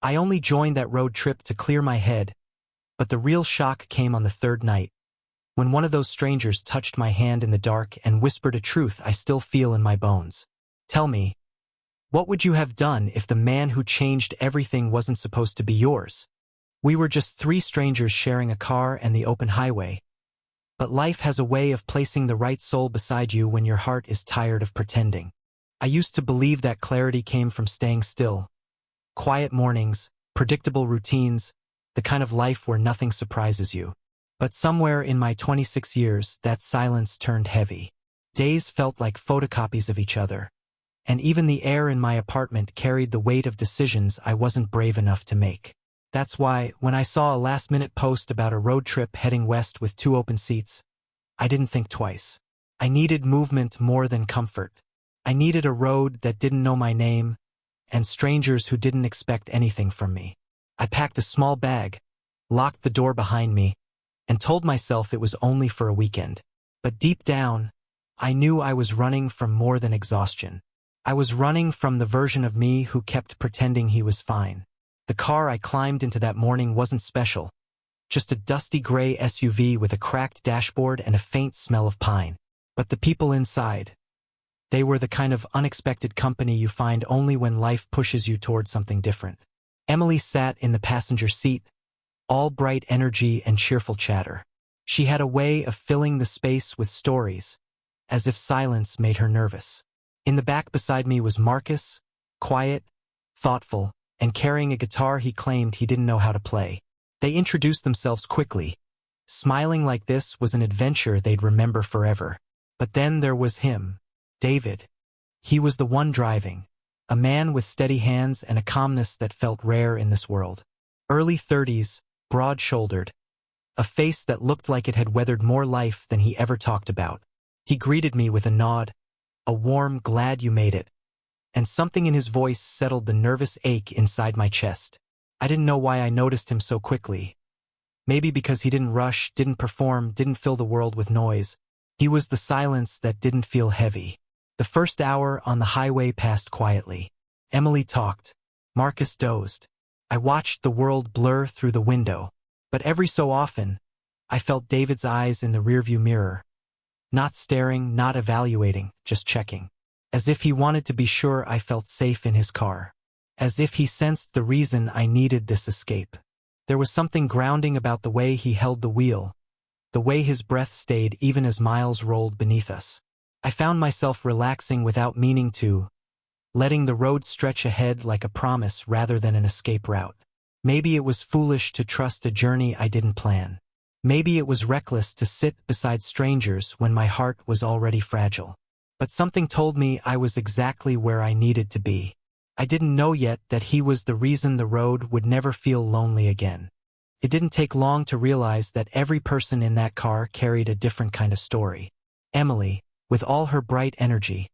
I only joined that road trip to clear my head, but the real shock came on the third night, when one of those strangers touched my hand in the dark and whispered a truth I still feel in my bones. Tell me, what would you have done if the man who changed everything wasn't supposed to be yours? We were just three strangers sharing a car and the open highway. But life has a way of placing the right soul beside you when your heart is tired of pretending. I used to believe that clarity came from staying still. Quiet mornings, predictable routines, the kind of life where nothing surprises you. But somewhere in my 26 years, that silence turned heavy. Days felt like photocopies of each other, and even the air in my apartment carried the weight of decisions I wasn't brave enough to make. That's why, when I saw a last-minute post about a road trip heading west with 2 open seats, I didn't think twice. I needed movement more than comfort. I needed a road that didn't know my name, and strangers who didn't expect anything from me. I packed a small bag, locked the door behind me, and told myself it was only for a weekend. But deep down, I knew I was running from more than exhaustion. I was running from the version of me who kept pretending he was fine. The car I climbed into that morning wasn't special, just a dusty gray SUV with a cracked dashboard and a faint smell of pine. But the people inside, they were the kind of unexpected company you find only when life pushes you toward something different. Emily sat in the passenger seat, all bright energy and cheerful chatter. She had a way of filling the space with stories, as if silence made her nervous. In the back beside me was Marcus, quiet, thoughtful, and carrying a guitar he claimed he didn't know how to play. They introduced themselves quickly. Smiling like this was an adventure they'd remember forever. But then there was him, David. He was the one driving, a man with steady hands and a calmness that felt rare in this world. Early 30s, broad-shouldered, a face that looked like it had weathered more life than he ever talked about. He greeted me with a nod, a warm "glad you made it," and something in his voice settled the nervous ache inside my chest. I didn't know why I noticed him so quickly. Maybe because he didn't rush, didn't perform, didn't fill the world with noise. He was the silence that didn't feel heavy. The first hour on the highway passed quietly. Emily talked. Marcus dozed. I watched the world blur through the window. But every so often, I felt David's eyes in the rearview mirror. Not staring, not evaluating, just checking. As if he wanted to be sure I felt safe in his car. As if he sensed the reason I needed this escape. There was something grounding about the way he held the wheel, the way his breath stayed even as miles rolled beneath us. I found myself relaxing without meaning to, letting the road stretch ahead like a promise rather than an escape route. Maybe it was foolish to trust a journey I didn't plan. Maybe it was reckless to sit beside strangers when my heart was already fragile. But something told me I was exactly where I needed to be. I didn't know yet that he was the reason the road would never feel lonely again. It didn't take long to realize that every person in that car carried a different kind of story. Emily, with all her bright energy,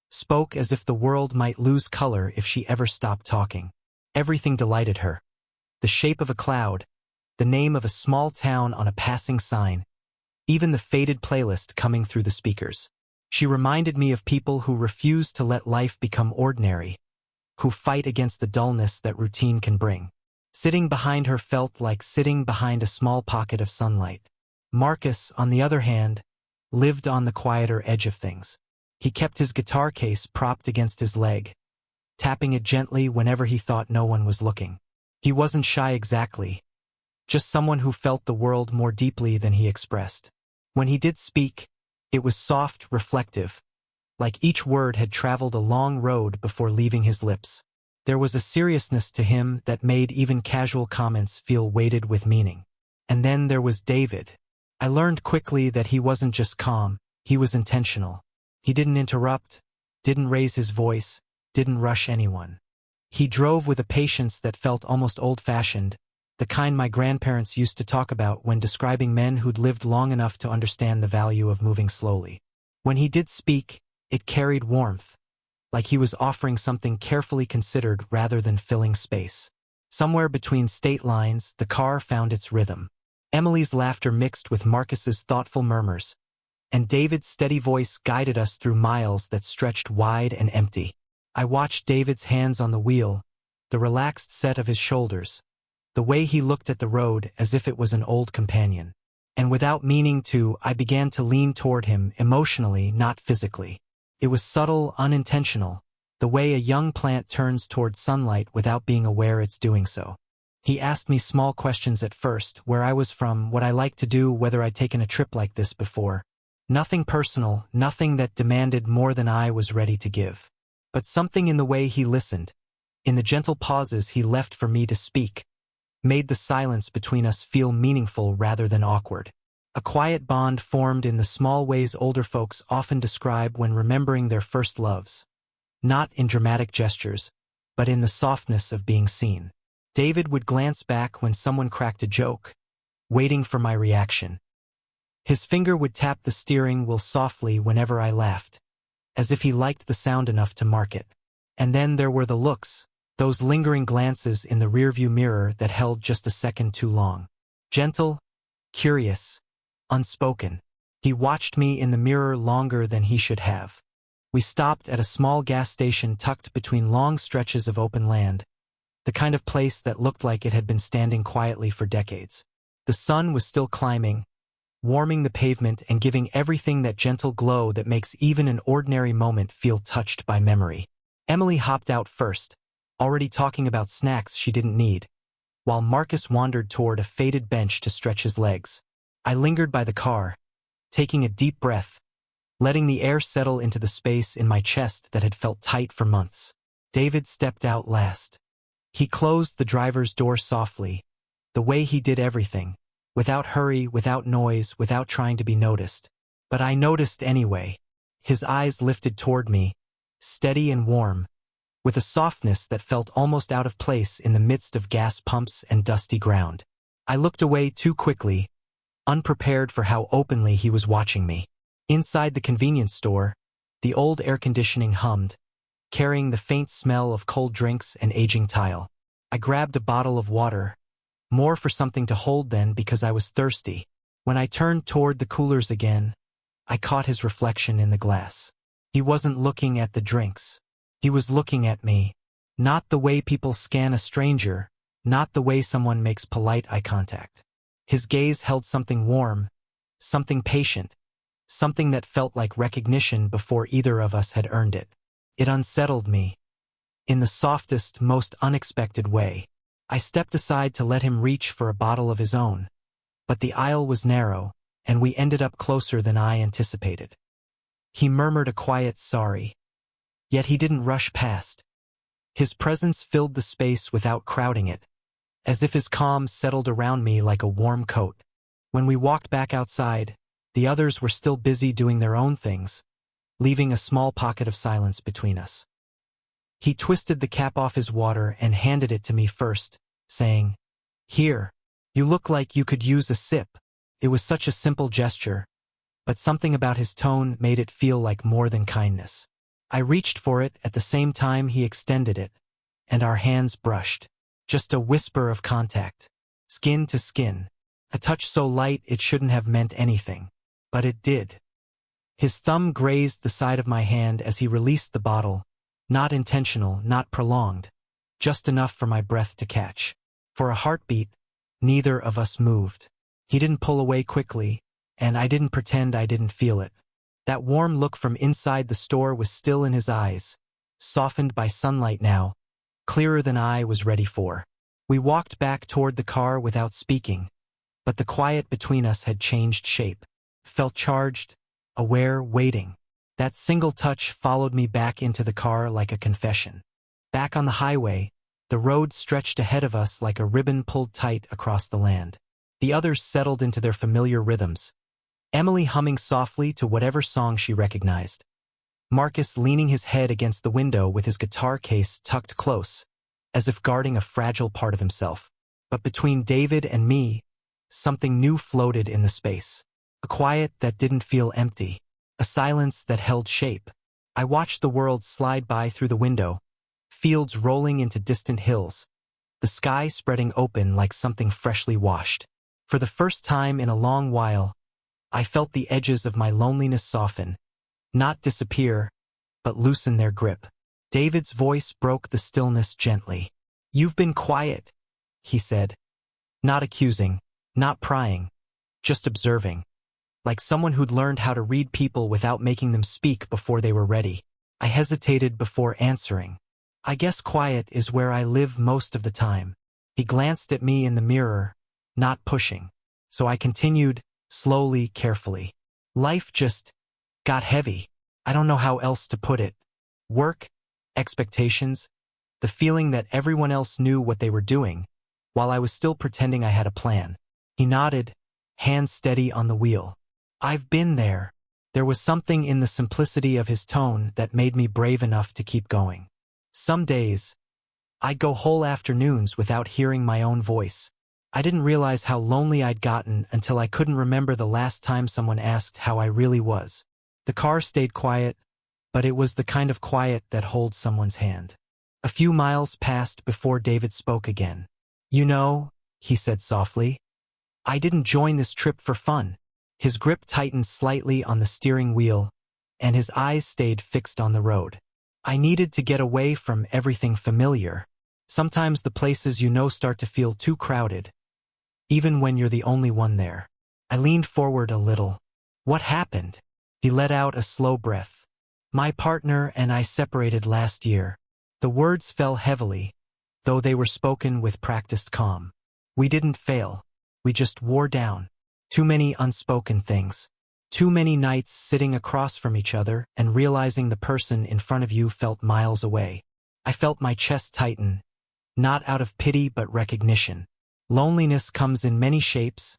spoke as if the world might lose color if she ever stopped talking. Everything delighted her. The shape of a cloud, the name of a small town on a passing sign, even the faded playlist coming through the speakers. She reminded me of people who refuse to let life become ordinary, who fight against the dullness that routine can bring. Sitting behind her felt like sitting behind a small pocket of sunlight. Marcus, on the other hand, lived on the quieter edge of things. He kept his guitar case propped against his leg, tapping it gently whenever he thought no one was looking. He wasn't shy exactly, just someone who felt the world more deeply than he expressed. When he did speak, it was soft, reflective, like each word had traveled a long road before leaving his lips. There was a seriousness to him that made even casual comments feel weighted with meaning. And then there was David. I learned quickly that he wasn't just calm, he was intentional. He didn't interrupt, didn't raise his voice, didn't rush anyone. He drove with a patience that felt almost old-fashioned, the kind my grandparents used to talk about when describing men who'd lived long enough to understand the value of moving slowly. When he did speak, it carried warmth, like he was offering something carefully considered rather than filling space. Somewhere between state lines, the car found its rhythm. Emily's laughter mixed with Marcus's thoughtful murmurs, and David's steady voice guided us through miles that stretched wide and empty. I watched David's hands on the wheel, the relaxed set of his shoulders, the way he looked at the road as if it was an old companion. And without meaning to, I began to lean toward him, emotionally, not physically. It was subtle, unintentional, the way a young plant turns toward sunlight without being aware it's doing so. He asked me small questions at first, where I was from, what I liked to do, whether I'd taken a trip like this before. Nothing personal, nothing that demanded more than I was ready to give. But something in the way he listened, in the gentle pauses he left for me to speak, made the silence between us feel meaningful rather than awkward. A quiet bond formed in the small ways older folks often describe when remembering their first loves. Not in dramatic gestures, but in the softness of being seen. David would glance back when someone cracked a joke, waiting for my reaction. His finger would tap the steering wheel softly whenever I laughed, as if he liked the sound enough to mark it. And then there were the looks, those lingering glances in the rearview mirror that held just a second too long. Gentle, curious, unspoken. He watched me in the mirror longer than he should have. We stopped at a small gas station tucked between long stretches of open land, the kind of place that looked like it had been standing quietly for decades. The sun was still climbing, warming the pavement and giving everything that gentle glow that makes even an ordinary moment feel touched by memory. Emily hopped out first, already talking about snacks she didn't need, while Marcus wandered toward a faded bench to stretch his legs. I lingered by the car, taking a deep breath, letting the air settle into the space in my chest that had felt tight for months. David stepped out last. He closed the driver's door softly, the way he did everything, without hurry, without noise, without trying to be noticed. But I noticed anyway. His eyes lifted toward me, steady and warm, with a softness that felt almost out of place in the midst of gas pumps and dusty ground. I looked away too quickly, unprepared for how openly he was watching me. Inside the convenience store, the old air conditioning hummed, carrying the faint smell of cold drinks and aging tile. I grabbed a bottle of water, more for something to hold than because I was thirsty. When I turned toward the coolers again, I caught his reflection in the glass. He wasn't looking at the drinks. He was looking at me. Not the way people scan a stranger, not the way someone makes polite eye contact. His gaze held something warm, something patient, something that felt like recognition before either of us had earned it. It unsettled me. In the softest, most unexpected way. I stepped aside to let him reach for a bottle of his own, but the aisle was narrow, and we ended up closer than I anticipated. He murmured a quiet sorry, yet he didn't rush past. His presence filled the space without crowding it, as if his calm settled around me like a warm coat. When we walked back outside, the others were still busy doing their own things, leaving a small pocket of silence between us. He twisted the cap off his water and handed it to me first, saying, "Here, you look like you could use a sip." It was such a simple gesture, but something about his tone made it feel like more than kindness. I reached for it at the same time he extended it, and our hands brushed. Just a whisper of contact, skin to skin, a touch so light it shouldn't have meant anything, but it did. His thumb grazed the side of my hand as he released the bottle, not intentional, not prolonged, just enough for my breath to catch. For a heartbeat, neither of us moved. He didn't pull away quickly, and I didn't pretend I didn't feel it. That warm look from inside the store was still in his eyes, softened by sunlight now, clearer than I was ready for. We walked back toward the car without speaking, but the quiet between us had changed shape, felt charged, aware, waiting. That single touch followed me back into the car like a confession. Back on the highway, the road stretched ahead of us like a ribbon pulled tight across the land. The others settled into their familiar rhythms, Emily humming softly to whatever song she recognized. Marcus leaning his head against the window with his guitar case tucked close, as if guarding a fragile part of himself. But between David and me, something new floated in the space. A quiet that didn't feel empty. A silence that held shape. I watched the world slide by through the window, fields rolling into distant hills, the sky spreading open like something freshly washed. For the first time in a long while, I felt the edges of my loneliness soften, not disappear, but loosen their grip. David's voice broke the stillness gently. "You've been quiet," he said. Not accusing, not prying, just observing. Like someone who'd learned how to read people without making them speak before they were ready. I hesitated before answering. "I guess quiet is where I live most of the time." He glanced at me in the mirror, not pushing. So I continued, slowly, carefully. Life just got heavy. I don't know how else to put it. Work, expectations, the feeling that everyone else knew what they were doing, while I was still pretending I had a plan. He nodded, hands steady on the wheel. "I've been there." There was something in the simplicity of his tone that made me brave enough to keep going. Some days, I'd go whole afternoons without hearing my own voice. I didn't realize how lonely I'd gotten until I couldn't remember the last time someone asked how I really was. The car stayed quiet, but it was the kind of quiet that holds someone's hand. A few miles passed before David spoke again. "You know," he said softly, "I didn't join this trip for fun." His grip tightened slightly on the steering wheel, and his eyes stayed fixed on the road. "I needed to get away from everything familiar. Sometimes the places you know start to feel too crowded, even when you're the only one there." I leaned forward a little. "What happened?" He let out a slow breath. "My partner and I separated last year." The words fell heavily, though they were spoken with practiced calm. "We didn't fail. We just wore down. Too many unspoken things. Too many nights sitting across from each other and realizing the person in front of you felt miles away." I felt my chest tighten, not out of pity but recognition. Loneliness comes in many shapes,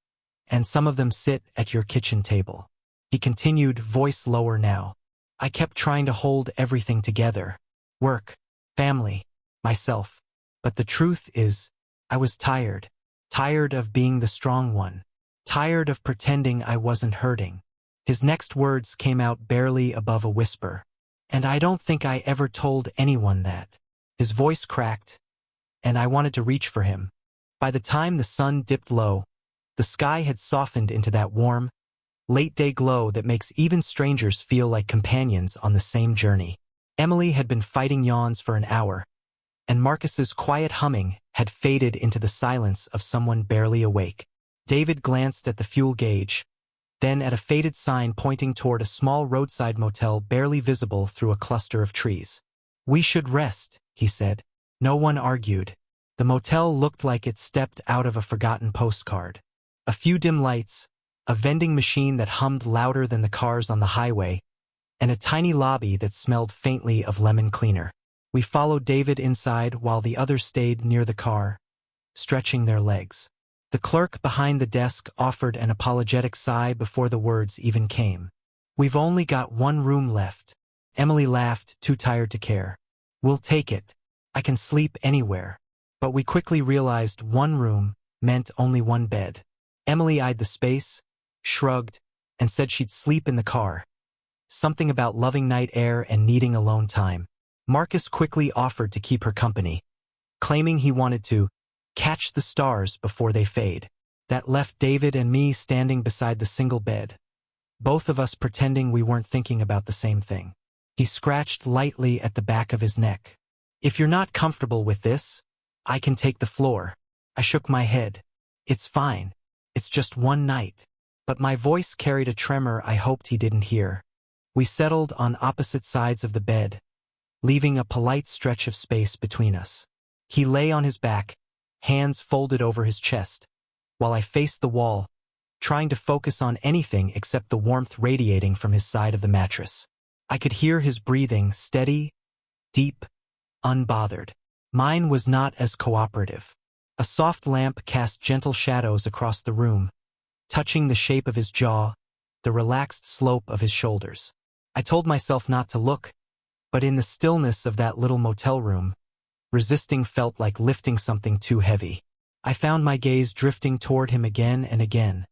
and some of them sit at your kitchen table. He continued, voice lower now. "I kept trying to hold everything together. Work, family, myself. But the truth is, I was tired. Tired of being the strong one. Tired of pretending I wasn't hurting." His next words came out barely above a whisper. "And I don't think I ever told anyone that." His voice cracked, and I wanted to reach for him. By the time the sun dipped low, the sky had softened into that warm, late-day glow that makes even strangers feel like companions on the same journey. Emily had been fighting yawns for an hour, and Marcus's quiet humming had faded into the silence of someone barely awake. David glanced at the fuel gauge, then at a faded sign pointing toward a small roadside motel barely visible through a cluster of trees. "We should rest," he said. No one argued. The motel looked like it stepped out of a forgotten postcard. A few dim lights, a vending machine that hummed louder than the cars on the highway, and a tiny lobby that smelled faintly of lemon cleaner. We followed David inside while the others stayed near the car, stretching their legs. The clerk behind the desk offered an apologetic sigh before the words even came. "We've only got one room left." Emily laughed, too tired to care. "We'll take it. I can sleep anywhere." But we quickly realized one room meant only one bed. Emily eyed the space, shrugged, and said she'd sleep in the car. Something about loving night air and needing alone time. Marcus quickly offered to keep her company, claiming he wanted to catch the stars before they fade. That left David and me standing beside the single bed, both of us pretending we weren't thinking about the same thing. He scratched lightly at the back of his neck. "If you're not comfortable with this, I can take the floor." I shook my head. "It's fine. It's just one night." But my voice carried a tremor I hoped he didn't hear. We settled on opposite sides of the bed, leaving a polite stretch of space between us. He lay on his back, hands folded over his chest, while I faced the wall, trying to focus on anything except the warmth radiating from his side of the mattress. I could hear his breathing, steady, deep, unbothered. Mine was not as cooperative. A soft lamp cast gentle shadows across the room, touching the shape of his jaw, the relaxed slope of his shoulders. I told myself not to look, but in the stillness of that little motel room, resisting felt like lifting something too heavy. I found my gaze drifting toward him again and again,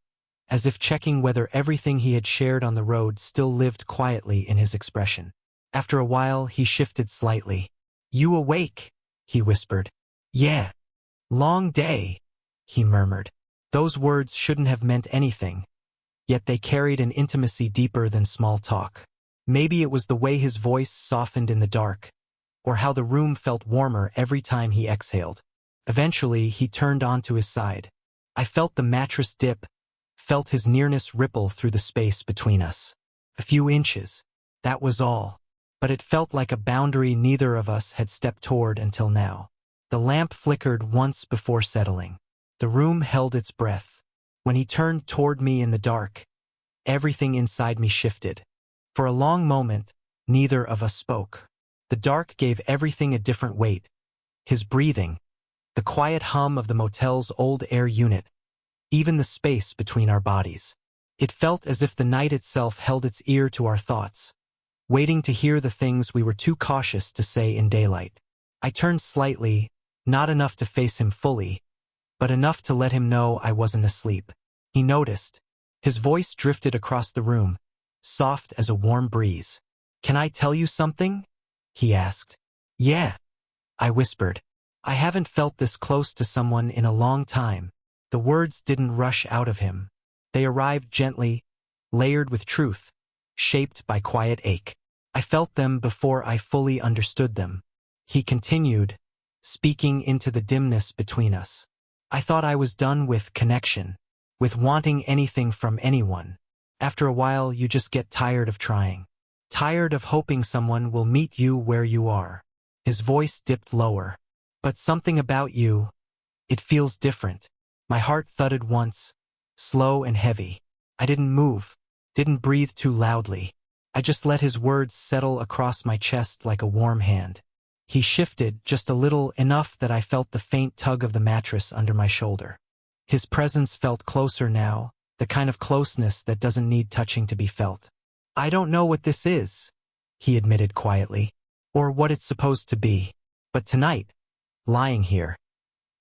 as if checking whether everything he had shared on the road still lived quietly in his expression. After a while, he shifted slightly. "You awake?" he whispered. "Yeah. Long day," he murmured. Those words shouldn't have meant anything, yet they carried an intimacy deeper than small talk. Maybe it was the way his voice softened in the dark, or how the room felt warmer every time he exhaled. Eventually, he turned onto his side. I felt the mattress dip, felt his nearness ripple through the space between us. A few inches. That was all. But it felt like a boundary neither of us had stepped toward until now. The lamp flickered once before settling. The room held its breath. When he turned toward me in the dark, everything inside me shifted. For a long moment, neither of us spoke. The dark gave everything a different weight. His breathing, the quiet hum of the motel's old air unit, even the space between our bodies. It felt as if the night itself held its ear to our thoughts, waiting to hear the things we were too cautious to say in daylight. I turned slightly, not enough to face him fully, but enough to let him know I wasn't asleep. He noticed. His voice drifted across the room, soft as a warm breeze. "Can I tell you something?" he asked. "Yeah," I whispered. I haven't felt this close to someone in a long time. The words didn't rush out of him. They arrived gently, layered with truth, shaped by quiet ache. I felt them before I fully understood them. He continued, speaking into the dimness between us. "I thought I was done with connection, with wanting anything from anyone. After a while, you just get tired of trying. Tired of hoping someone will meet you where you are." His voice dipped lower. "But something about you, it feels different." My heart thudded once, slow and heavy. I didn't move, didn't breathe too loudly. I just let his words settle across my chest like a warm hand. He shifted just a little, enough that I felt the faint tug of the mattress under my shoulder. His presence felt closer now, the kind of closeness that doesn't need touching to be felt. "I don't know what this is," he admitted quietly, "or what it's supposed to be. But tonight, lying here,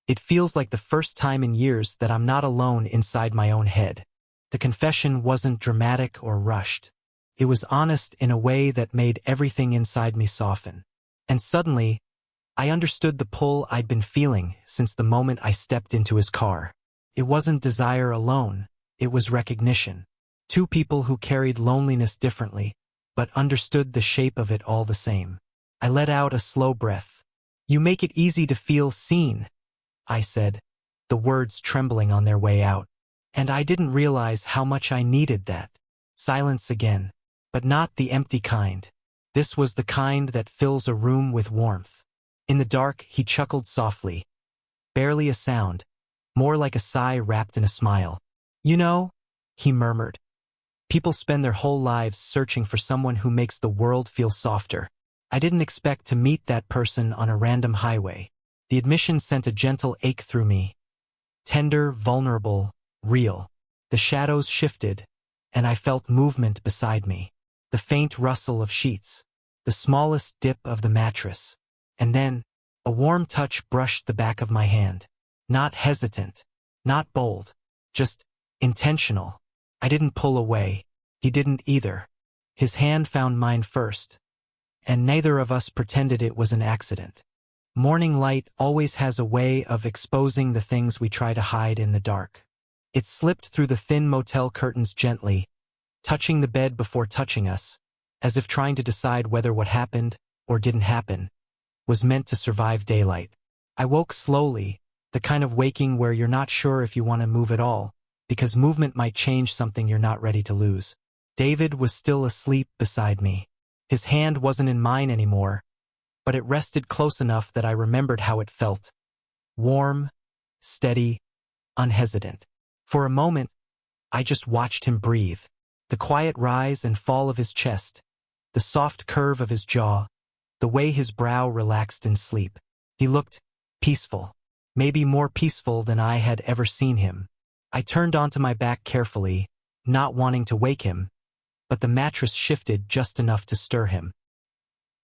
it feels like the first time in years that I'm not alone inside my own head." The confession wasn't dramatic or rushed. It was honest in a way that made everything inside me soften. And suddenly, I understood the pull I'd been feeling since the moment I stepped into his car. It wasn't desire alone, it was recognition. Two people who carried loneliness differently, but understood the shape of it all the same. I let out a slow breath. "You make it easy to feel seen," I said, the words trembling on their way out. And I didn't realize how much I needed that. Silence again, but not the empty kind. This was the kind that fills a room with warmth. In the dark, he chuckled softly. Barely a sound, more like a sigh wrapped in a smile. "You know," he murmured, "people spend their whole lives searching for someone who makes the world feel softer. I didn't expect to meet that person on a random highway." The admission sent a gentle ache through me. Tender, vulnerable, real. The shadows shifted, and I felt movement beside me. The faint rustle of sheets, the smallest dip of the mattress. And then, a warm touch brushed the back of my hand. Not hesitant, not bold, just intentional. I didn't pull away. He didn't either. His hand found mine first, and neither of us pretended it was an accident. Morning light always has a way of exposing the things we try to hide in the dark. It slipped through the thin motel curtains gently, touching the bed before touching us, as if trying to decide whether what happened, or didn't happen, was meant to survive daylight. I woke slowly, the kind of waking where you're not sure if you want to move at all, because movement might change something you're not ready to lose. David was still asleep beside me. His hand wasn't in mine anymore, but it rested close enough that I remembered how it felt. Warm, steady, unhesitant. For a moment, I just watched him breathe. The quiet rise and fall of his chest, the soft curve of his jaw, the way his brow relaxed in sleep. He looked peaceful, maybe more peaceful than I had ever seen him. I turned onto my back carefully, not wanting to wake him, but the mattress shifted just enough to stir him.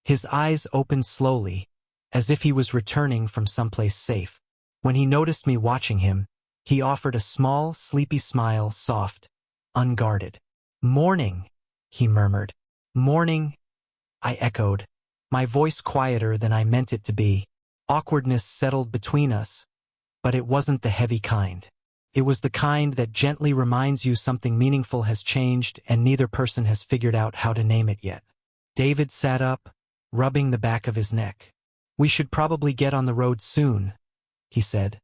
His eyes opened slowly, as if he was returning from someplace safe. When he noticed me watching him, he offered a small, sleepy smile, soft, unguarded. "Morning," he murmured. "Morning," I echoed, my voice quieter than I meant it to be. Awkwardness settled between us, but it wasn't the heavy kind. It was the kind that gently reminds you something meaningful has changed and neither person has figured out how to name it yet. David sat up, rubbing the back of his neck. "We should probably get on the road soon," he said.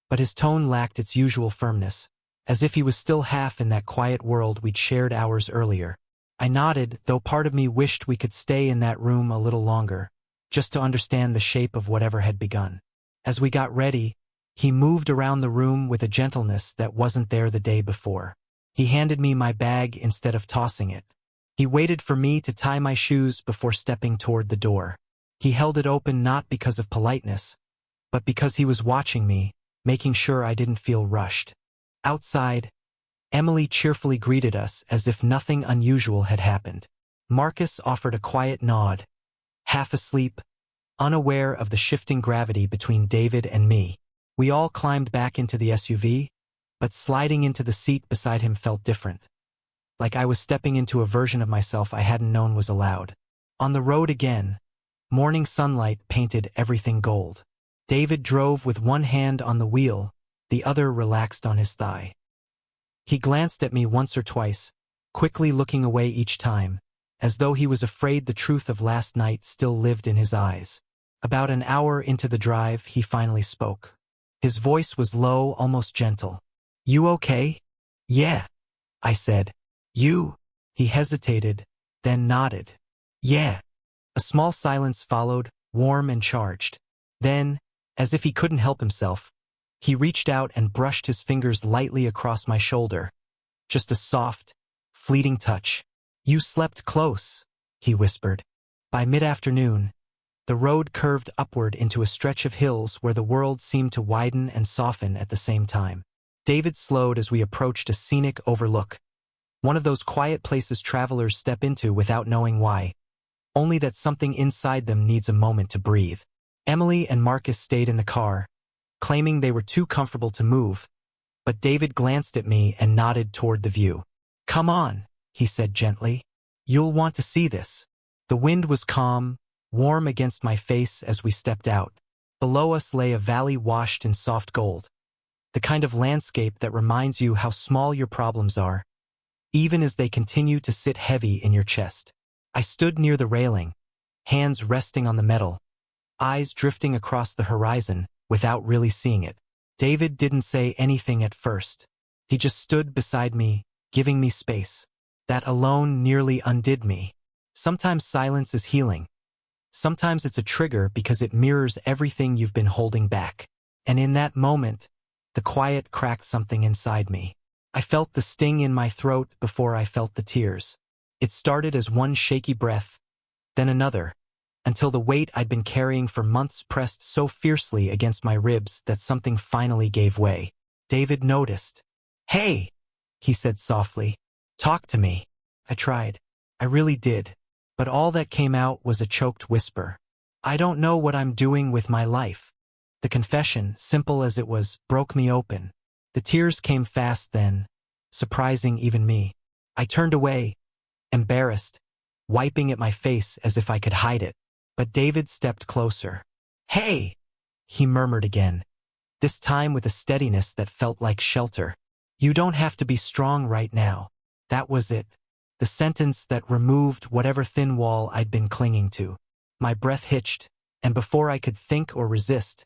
But his tone lacked its usual firmness, as if he was still half in that quiet world we'd shared hours earlier. I nodded, though part of me wished we could stay in that room a little longer, just to understand the shape of whatever had begun. As we got ready, he moved around the room with a gentleness that wasn't there the day before. He handed me my bag instead of tossing it. He waited for me to tie my shoes before stepping toward the door. He held it open not because of politeness, but because he was watching me, making sure I didn't feel rushed. Outside, Emily cheerfully greeted us as if nothing unusual had happened. Marcus offered a quiet nod, half asleep, unaware of the shifting gravity between David and me. We all climbed back into the SUV, but sliding into the seat beside him felt different. Like I was stepping into a version of myself I hadn't known was allowed. On the road again, morning sunlight painted everything gold. David drove with one hand on the wheel, the other relaxed on his thigh. He glanced at me once or twice, quickly looking away each time, as though he was afraid the truth of last night still lived in his eyes. About an hour into the drive, he finally spoke. His voice was low, almost gentle. "You okay?" "Yeah," I said. "You?" He hesitated, then nodded. "Yeah." A small silence followed, warm and charged. Then, as if he couldn't help himself, he reached out and brushed his fingers lightly across my shoulder. Just a soft, fleeting touch. "You slept close," he whispered. By mid-afternoon, the road curved upward into a stretch of hills where the world seemed to widen and soften at the same time. David slowed as we approached a scenic overlook, one of those quiet places travelers step into without knowing why, only that something inside them needs a moment to breathe. Emily and Marcus stayed in the car, claiming they were too comfortable to move, but David glanced at me and nodded toward the view. "Come on," he said gently. "You'll want to see this." The wind was calm, warm against my face as we stepped out. Below us lay a valley washed in soft gold, the kind of landscape that reminds you how small your problems are, even as they continue to sit heavy in your chest. I stood near the railing, hands resting on the metal, eyes drifting across the horizon without really seeing it. David didn't say anything at first. He just stood beside me, giving me space. That alone nearly undid me. Sometimes silence is healing. Sometimes it's a trigger because it mirrors everything you've been holding back. And in that moment, the quiet cracked something inside me. I felt the sting in my throat before I felt the tears. It started as one shaky breath, then another, until the weight I'd been carrying for months pressed so fiercely against my ribs that something finally gave way. David noticed. "Hey," he said softly. "Talk to me." I tried. I really did. But all that came out was a choked whisper. "I don't know what I'm doing with my life." The confession, simple as it was, broke me open. The tears came fast then, surprising even me. I turned away, embarrassed, wiping at my face as if I could hide it. But David stepped closer. "Hey," he murmured again, this time with a steadiness that felt like shelter. "You don't have to be strong right now." That was it. The sentence that removed whatever thin wall I'd been clinging to. My breath hitched, and before I could think or resist,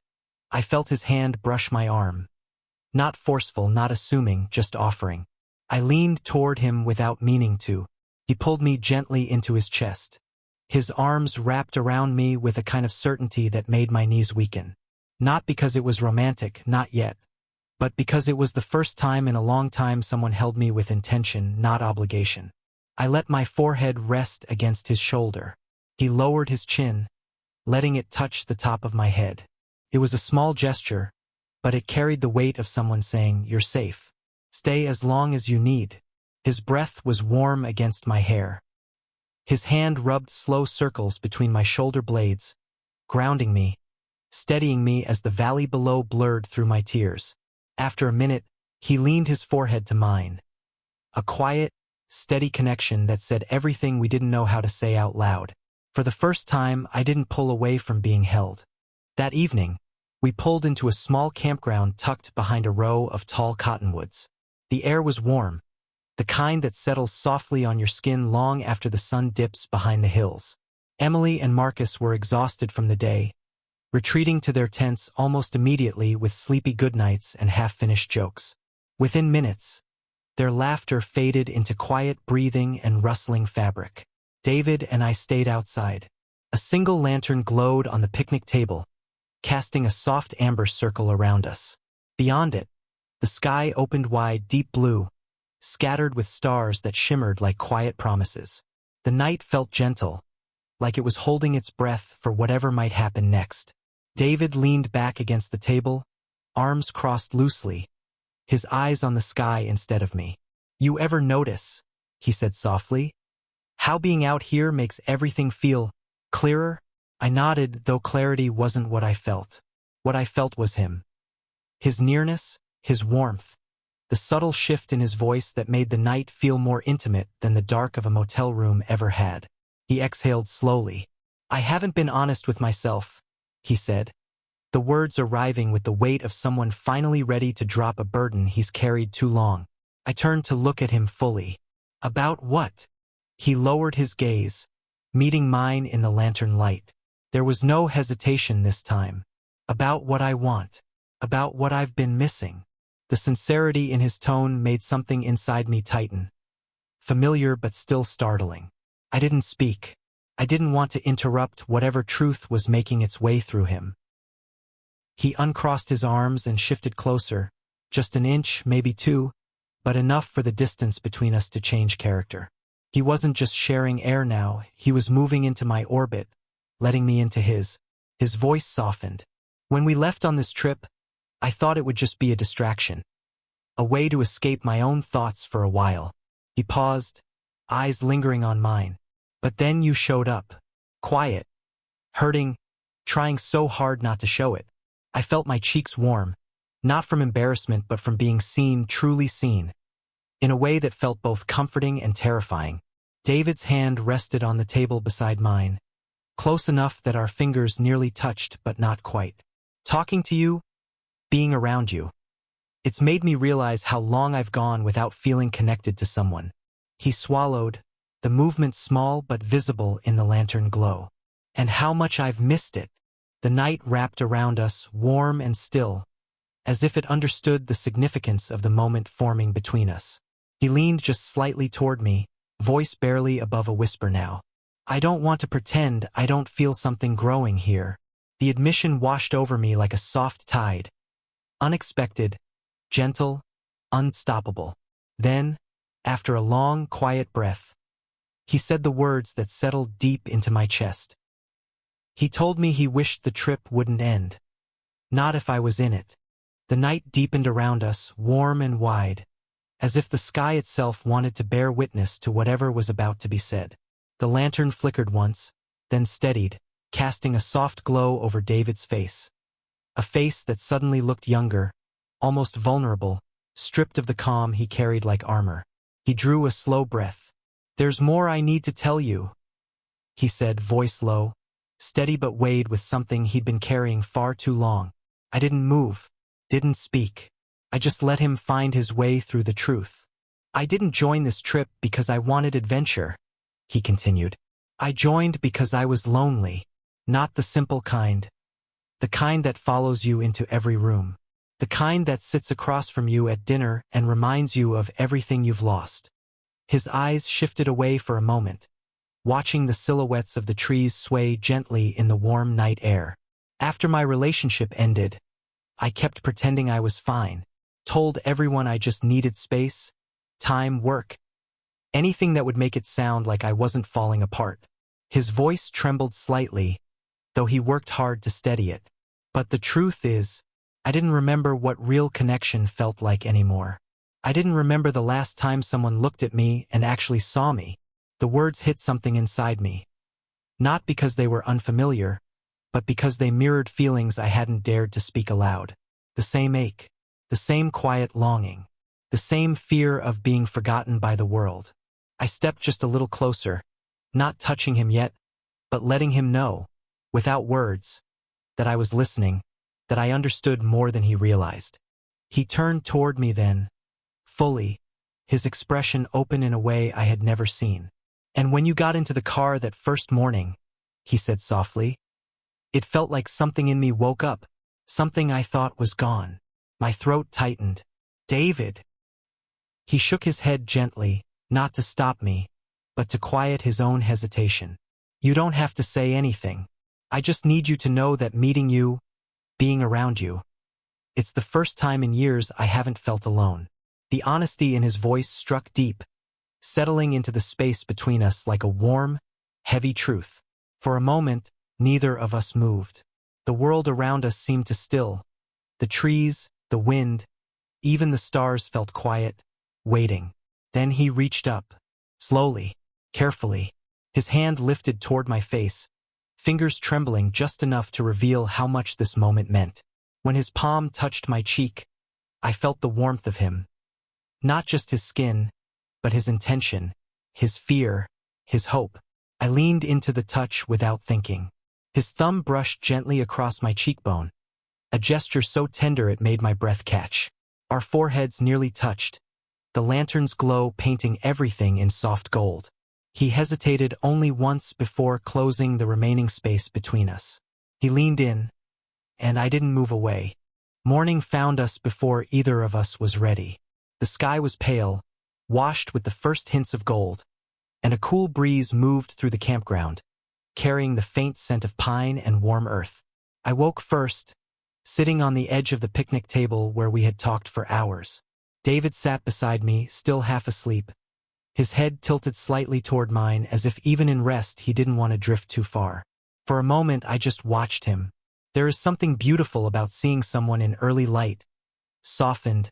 I felt his hand brush my arm. Not forceful, not assuming, just offering. I leaned toward him without meaning to. He pulled me gently into his chest. His arms wrapped around me with a kind of certainty that made my knees weaken. Not because it was romantic, not yet, but because it was the first time in a long time someone held me with intention, not obligation. I let my forehead rest against his shoulder. He lowered his chin, letting it touch the top of my head. It was a small gesture, but it carried the weight of someone saying, "You're safe. Stay as long as you need." His breath was warm against my hair. His hand rubbed slow circles between my shoulder blades, grounding me, steadying me as the valley below blurred through my tears. After a minute, he leaned his forehead to mine. A quiet, steady connection that said everything we didn't know how to say out loud. For the first time, I didn't pull away from being held. That evening, we pulled into a small campground tucked behind a row of tall cottonwoods. The air was warm, the kind that settles softly on your skin long after the sun dips behind the hills. Emily and Marcus were exhausted from the day, retreating to their tents almost immediately with sleepy goodnights and half-finished jokes. Within minutes, their laughter faded into quiet breathing and rustling fabric. David and I stayed outside. A single lantern glowed on the picnic table, casting a soft amber circle around us. Beyond it, the sky opened wide, deep blue, scattered with stars that shimmered like quiet promises. The night felt gentle, like it was holding its breath for whatever might happen next. David leaned back against the table, arms crossed loosely, his eyes on the sky instead of me. "You ever notice," he said softly, "how being out here makes everything feel clearer?" I nodded, though clarity wasn't what I felt. What I felt was him. His nearness, his warmth, the subtle shift in his voice that made the night feel more intimate than the dark of a motel room ever had. He exhaled slowly. "I haven't been honest with myself," he said, the words arriving with the weight of someone finally ready to drop a burden he's carried too long. I turned to look at him fully. "About what?" He lowered his gaze, meeting mine in the lantern light. There was no hesitation this time. "About what I want. About what I've been missing." The sincerity in his tone made something inside me tighten. Familiar but still startling. I didn't speak. I didn't want to interrupt whatever truth was making its way through him. He uncrossed his arms and shifted closer, just an inch, maybe two, but enough for the distance between us to change character. He wasn't just sharing air now, he was moving into my orbit, letting me into his. His voice softened. "When we left on this trip, I thought it would just be a distraction, a way to escape my own thoughts for a while." He paused, eyes lingering on mine. "But then you showed up. Quiet. Hurting, trying so hard not to show it." I felt my cheeks warm, not from embarrassment but from being seen, truly seen, in a way that felt both comforting and terrifying. David's hand rested on the table beside mine, close enough that our fingers nearly touched but not quite. "Talking to you, being around you, it's made me realize how long I've gone without feeling connected to someone." He swallowed, the movement small but visible in the lantern glow. "And how much I've missed it." The night wrapped around us, warm and still, as if it understood the significance of the moment forming between us. He leaned just slightly toward me, voice barely above a whisper now. "I don't want to pretend I don't feel something growing here." The admission washed over me like a soft tide. Unexpected, gentle, unstoppable. Then, after a long, quiet breath, he said the words that settled deep into my chest. He told me he wished the trip wouldn't end. Not if I was in it. The night deepened around us, warm and wide, as if the sky itself wanted to bear witness to whatever was about to be said. The lantern flickered once, then steadied, casting a soft glow over David's face. A face that suddenly looked younger, almost vulnerable, stripped of the calm he carried like armor. He drew a slow breath. "There's more I need to tell you," he said, voice low, steady but weighed with something he'd been carrying far too long. I didn't move, didn't speak. I just let him find his way through the truth. "I didn't join this trip because I wanted adventure," he continued. "I joined because I was lonely. Not the simple kind. The kind that follows you into every room. The kind that sits across from you at dinner and reminds you of everything you've lost." His eyes shifted away for a moment, watching the silhouettes of the trees sway gently in the warm night air. "After my relationship ended, I kept pretending I was fine. Told everyone I just needed space, time, work. Anything that would make it sound like I wasn't falling apart." His voice trembled slightly, though he worked hard to steady it. "But the truth is, I didn't remember what real connection felt like anymore. I didn't remember the last time someone looked at me and actually saw me." The words hit something inside me. Not because they were unfamiliar, but because they mirrored feelings I hadn't dared to speak aloud. The same ache, the same quiet longing, the same fear of being forgotten by the world. I stepped just a little closer, not touching him yet, but letting him know, without words, that I was listening, that I understood more than he realized. He turned toward me then, fully, his expression open in a way I had never seen. "And when you got into the car that first morning," he said softly, It felt like something in me woke up, something I thought was gone. My throat tightened. David! He shook his head gently, not to stop me, but to quiet his own hesitation. You don't have to say anything. I just need you to know that meeting you, being around you, it's the first time in years I haven't felt alone. The honesty in his voice struck deep, settling into the space between us like a warm, heavy truth. For a moment, neither of us moved. The world around us seemed to still. The trees, the wind, even the stars felt quiet, waiting. Then he reached up, slowly, carefully. His hand lifted toward my face, fingers trembling just enough to reveal how much this moment meant. When his palm touched my cheek, I felt the warmth of him. Not just his skin, but his intention, his fear, his hope. I leaned into the touch without thinking. His thumb brushed gently across my cheekbone, a gesture so tender it made my breath catch. Our foreheads nearly touched, the lantern's glow painting everything in soft gold. He hesitated only once before closing the remaining space between us. He leaned in, and I didn't move away. Morning found us before either of us was ready. The sky was pale, washed with the first hints of gold, and a cool breeze moved through the campground, carrying the faint scent of pine and warm earth. I woke first, sitting on the edge of the picnic table where we had talked for hours. David sat beside me, still half asleep, his head tilted slightly toward mine as if even in rest he didn't want to drift too far. For a moment I just watched him. There is something beautiful about seeing someone in early light, softened,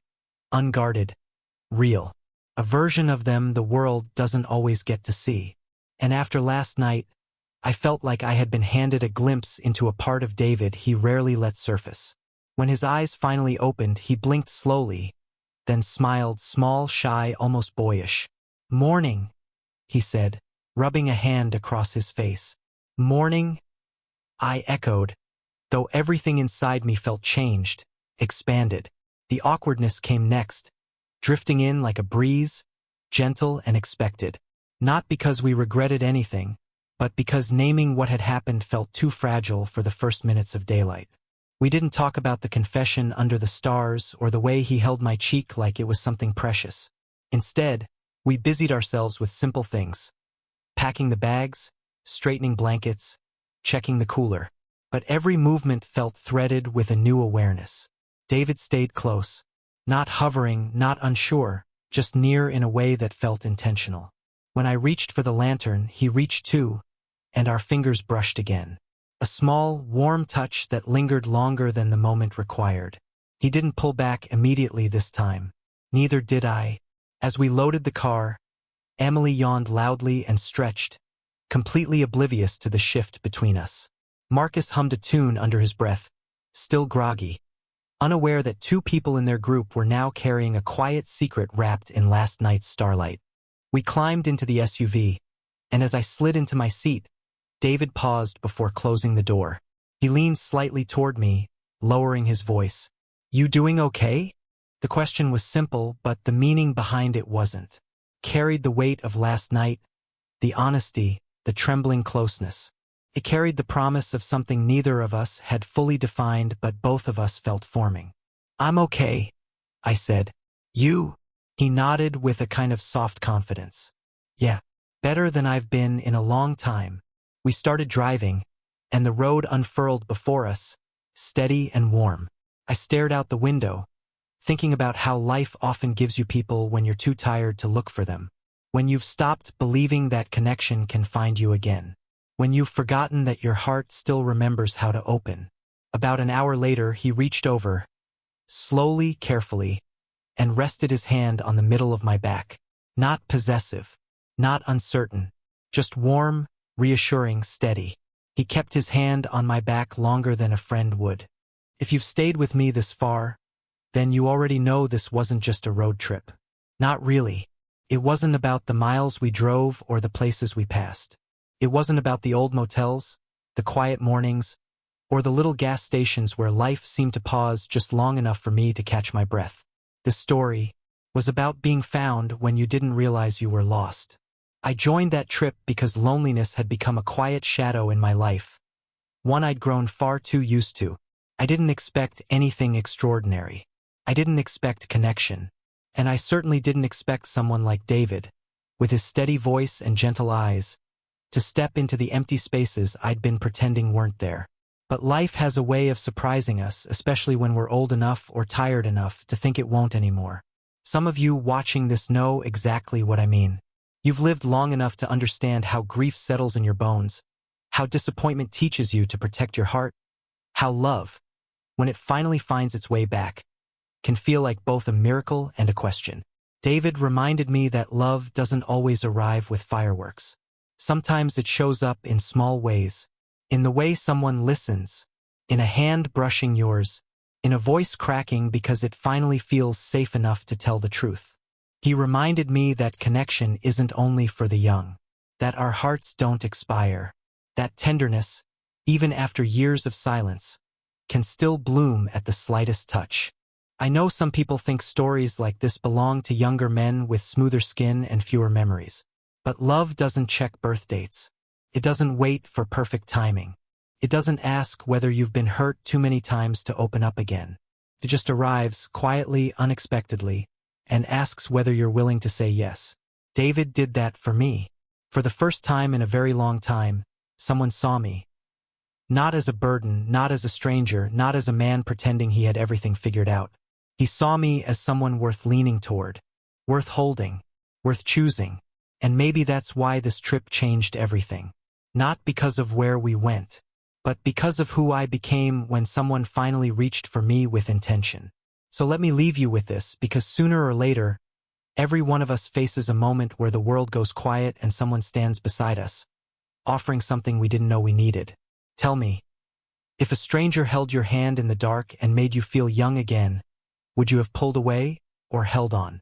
unguarded, real. A version of them the world doesn't always get to see. And after last night, I felt like I had been handed a glimpse into a part of David he rarely let surface. When his eyes finally opened, he blinked slowly, then smiled, small, shy, almost boyish. "Morning," he said, rubbing a hand across his face. "Morning?" I echoed, though everything inside me felt changed, expanded. The awkwardness came next, drifting in like a breeze, gentle and expected. Not because we regretted anything, but because naming what had happened felt too fragile for the first minutes of daylight. We didn't talk about the confession under the stars or the way he held my cheek like it was something precious. Instead, we busied ourselves with simple things. Packing the bags, straightening blankets, checking the cooler. But every movement felt threaded with a new awareness. David stayed close, not hovering, not unsure, just near in a way that felt intentional. When I reached for the lantern, he reached too, and our fingers brushed again. A small, warm touch that lingered longer than the moment required. He didn't pull back immediately this time. Neither did I. As we loaded the car, Emily yawned loudly and stretched, completely oblivious to the shift between us. Marcus hummed a tune under his breath, still groggy, unaware that two people in their group were now carrying a quiet secret wrapped in last night's starlight. We climbed into the SUV, and as I slid into my seat, David paused before closing the door. He leaned slightly toward me, lowering his voice. "You doing okay?" The question was simple, but the meaning behind it wasn't. Carried the weight of last night, the honesty, the trembling closeness. It carried the promise of something neither of us had fully defined but both of us felt forming. "I'm okay," I said. "You?" He nodded with a kind of soft confidence. "Yeah, better than I've been in a long time." We started driving, and the road unfurled before us, steady and warm. I stared out the window, thinking about how life often gives you people when you're too tired to look for them. When you've stopped believing that connection can find you again. When you've forgotten that your heart still remembers how to open. About an hour later, he reached over, slowly, carefully, and rested his hand on the middle of my back. Not possessive, not uncertain, just warm, reassuring, steady. He kept his hand on my back longer than a friend would. If you've stayed with me this far, then you already know this wasn't just a road trip. Not really. It wasn't about the miles we drove or the places we passed. It wasn't about the old motels, the quiet mornings, or the little gas stations where life seemed to pause just long enough for me to catch my breath. This story was about being found when you didn't realize you were lost. I joined that trip because loneliness had become a quiet shadow in my life, one I'd grown far too used to. I didn't expect anything extraordinary. I didn't expect connection. And I certainly didn't expect someone like David, with his steady voice and gentle eyes, to step into the empty spaces I'd been pretending weren't there. But life has a way of surprising us, especially when we're old enough or tired enough to think it won't anymore. Some of you watching this know exactly what I mean. You've lived long enough to understand how grief settles in your bones, how disappointment teaches you to protect your heart, how love, when it finally finds its way back, can feel like both a miracle and a question. David reminded me that love doesn't always arrive with fireworks. Sometimes it shows up in small ways, in the way someone listens, in a hand brushing yours, in a voice cracking because it finally feels safe enough to tell the truth. He reminded me that connection isn't only for the young, that our hearts don't expire, that tenderness, even after years of silence, can still bloom at the slightest touch. I know some people think stories like this belong to younger men with smoother skin and fewer memories. But love doesn't check birth dates. It doesn't wait for perfect timing. It doesn't ask whether you've been hurt too many times to open up again. It just arrives quietly, unexpectedly, and asks whether you're willing to say yes. David did that for me. For the first time in a very long time, someone saw me. Not as a burden, not as a stranger, not as a man pretending he had everything figured out. He saw me as someone worth leaning toward, worth holding, worth choosing. And maybe that's why this trip changed everything. Not because of where we went, but because of who I became when someone finally reached for me with intention. So let me leave you with this, because sooner or later, every one of us faces a moment where the world goes quiet and someone stands beside us, offering something we didn't know we needed. Tell me, if a stranger held your hand in the dark and made you feel young again, would you have pulled away or held on?